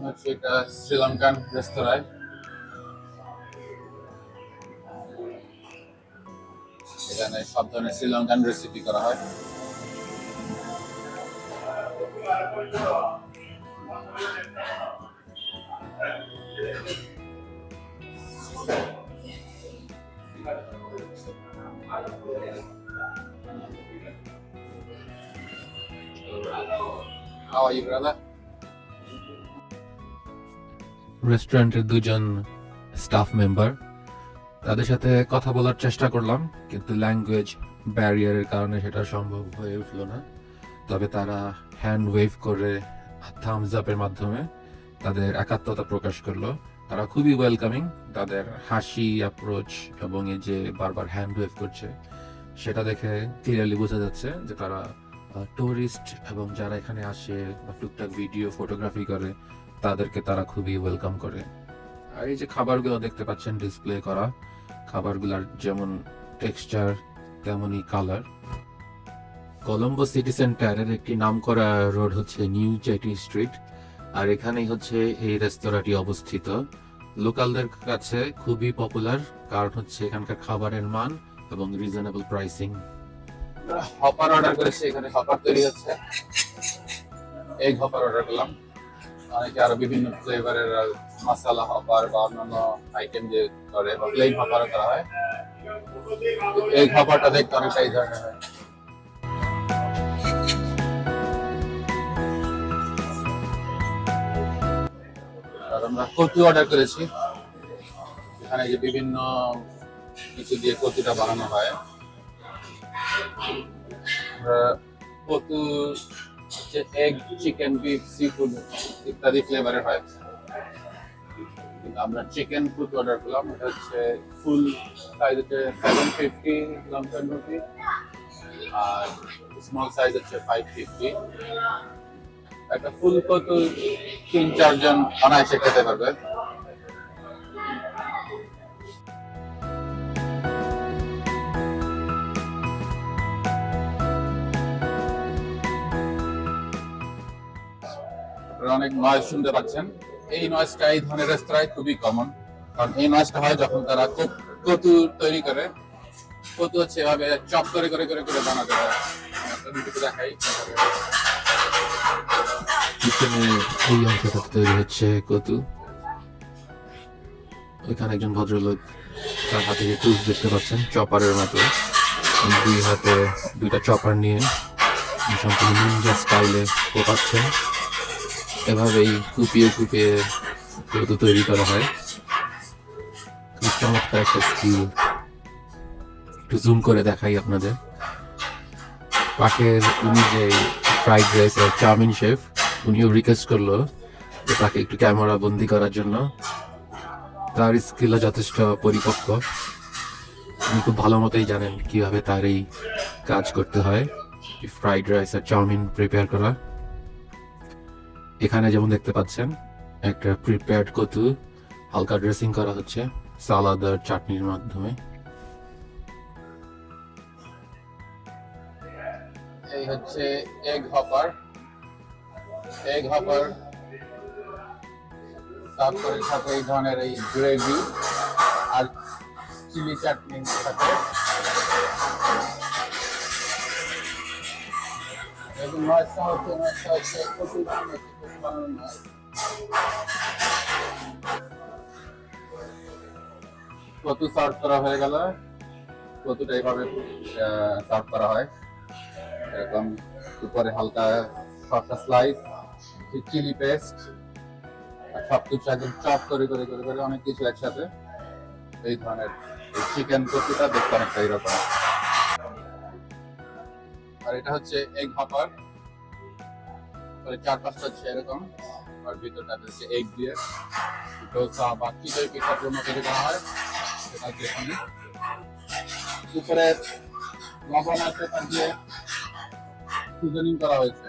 হচ্ছে এটা শ্রীলঙ্কান রেস্তোরাঁ। এখানে সব ধরনের শ্রীলঙ্কান রেসিপি করা হয়। How are you, brother? রেস্টুরেন্টের দুজন স্টাফ মেম্বার, তাদের সাথে কথা বলার চেষ্টা করলাম, কিন্তু ল্যাঙ্গুয়েজ ব্যারিয়ারের কারণে সেটা সম্ভব হয়ে উঠলো না। তবে তারা হ্যান্ড ওয়েভ করে, থামস আপের মাধ্যমে তাদের একাত্মতা প্রকাশ করলো। তারা খুবই ওয়েলকামিং, তাদের হাসি, অ্যাপ্রোচ এবং এই যে বারবার হ্যান্ড ওয়েভ করছে, সেটা দেখে ক্লিয়ারলি বোঝা যাচ্ছে যে তারা টুরিস্ট এবং যারা এখানে আসে বা টুকটাক ভিডিও ফটোগ্রাফি করে তাদেরকে তারা খুবই ওয়েলকাম করে। আর এই যে খাবারগুলো দেখতে পাচ্ছেন ডিসপ্লে করা, খাবারগুলোর যেমন টেক্সচার তেমনই কালার। কলম্বো সিটি সেন্টারের একটি নামকরা রোড হচ্ছে নিউ জেটি স্ট্রিট, আর এখানেই হচ্ছে এই রেস্তোরাঁটি অবস্থিত। লোকালদের কাছে খুবই পপুলার, কারণ হচ্ছে এখানকার খাবারের মান এবং রিজনেবল প্রাইসিং। হপার অর্ডার করেছি, এখানে হপার তৈরি হচ্ছে। এগ হপার অর্ডার করলাম। অনেকে আরো বিভিন্ন ফ্লেভারের মশলা হপার বা অন্যান্য আইটেম দিয়ে করে, বা প্লেন হপারও করা হয়। এগ হপারটা দেখতে অনেকটা এই ধরনের হয়। আর আমরা কচু অর্ডার করেছি। এখানে যে বিভিন্ন কিছু দিয়ে কচুটা বানানো হয়। কচু হচ্ছে egg, chicken, beef, sea food ইত্যাদি ফ্লেভারের হয়। আমরা চিকেন ফুড অর্ডার করলাম। এটা হচ্ছে ফুল সাইজ হচ্ছে 750 লঙ্কান রুপি, আর স্মল সাইজ হচ্ছে 550। একটা ফুল কচু 3-4 জন অনায়াসে খেতে পারবে। অনেক নয়েজ শুনতে পাচ্ছেন। এই নয়েজটা এই ধরনের রেস্তোরাঁয় খুবই কমন, কারণ এই নয়েজটা হয় যখন তারা কচু তৈরি করে। কচু হচ্ছে এভাবে চপ করে করে করে করে বানাতে হয়। দেখাই এই অংশটা তৈরি হচ্ছে কচু। ওইখানে একজন ভদ্রলোক, তার হাতে যে টুলস দেখতে পাচ্ছেন চপারের মতো, দুই হাতে দুইটা চপার নিয়ে সম্পূর্ণ নিনজা স্টাইলে কোপাচ্ছেন। এভাবেই কুপিয়ে কুপিয়ে কচু তৈরি করা হয়। খুব চমৎকার একটা স্কিল। একটু জুম করে দেখাই আপনাদের। পাশের উনি যে ফ্রাইড রাইস আর চাউমিন শেফ, উনিও রিকোয়েস্ট করলো যে তাকে একটু ক্যামেরা বন্দি করার জন্য। তার স্কিলও যথেষ্ট পরিপক্ক, উনি খুব ভালো মতোই জানেন কিভাবে তার এই কাজ করতে হয়, ফ্রাইড রাইস আর চাউমিন প্রিপেয়ার করা। এখানে যেমন দেখতে পাচ্ছেন একটা প্রিপেয়ার্ড কচু হালকা ড্রেসিং করা হচ্ছে সালাদ আর চাটনির মাধ্যমে। এই হচ্ছে এগ হপার। এগ হপার তারপরে সাথে এই ধরনের এই গ্রেভি আর চিলি চাটনির সাথে। এবং নয়টা হচ্ছে কচু বানানো নয়। কচু সার্ভ করা হয়ে গেল। কচুটা এইভাবে সার্ভ করা হয়, এরকম উপরে হালকা শসা স্লাইস, চিলি পেস্ট, সবকিছু একদম চপ করে করে করে করে অনেক কিছু একসাথে। এই ধরনের চিকেন কচুটা দেখতে অনেকটা এরকম। আর এটা হচ্ছে এগ হপার, 4-5টা হচ্ছে এরকম, আর ভিতরটা হচ্ছে এগ দিয়ে ডোসা বা চিতই পিঠার জন্য তৈরি করা হয়। সেটা যেখানে উপরে লবণ আছে তার দিয়ে সিজনিং করা হয়েছে।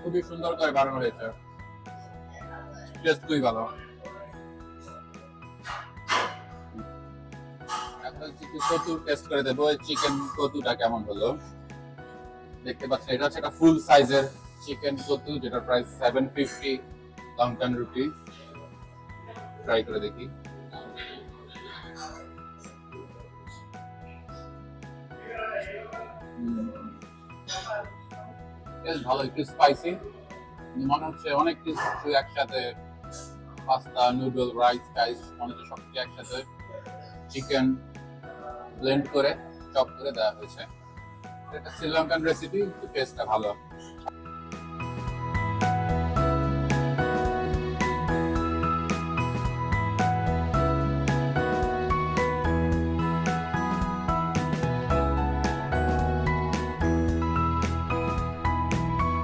খুবই সুন্দর করে বানানো হয়েছে, টেস্ট খুবই ভালো। এখন কচু টেস্ট করে দেবো চিকেন কচুটা কেমন হলো। দেখতে পাচ্ছেন এটা হচ্ছে একটা ফুল সাইজের চিকেন কতু, যেটা প্রাইস 750 লঙ্কান রুপি। ট্রাই করে দেখি। বেশ ভালো, একটু স্পাইসি, মনে হচ্ছে অনেক কিছু একসাথে, পাস্তা, নুডল, রাইস টাইস, মনে হচ্ছে সবকিছু একসাথে চিকেন ব্লেন্ড করে চপ করে দেওয়া হয়েছে। এটা শ্রীলঙ্কান রেসিপি, টেস্টটা ভালো।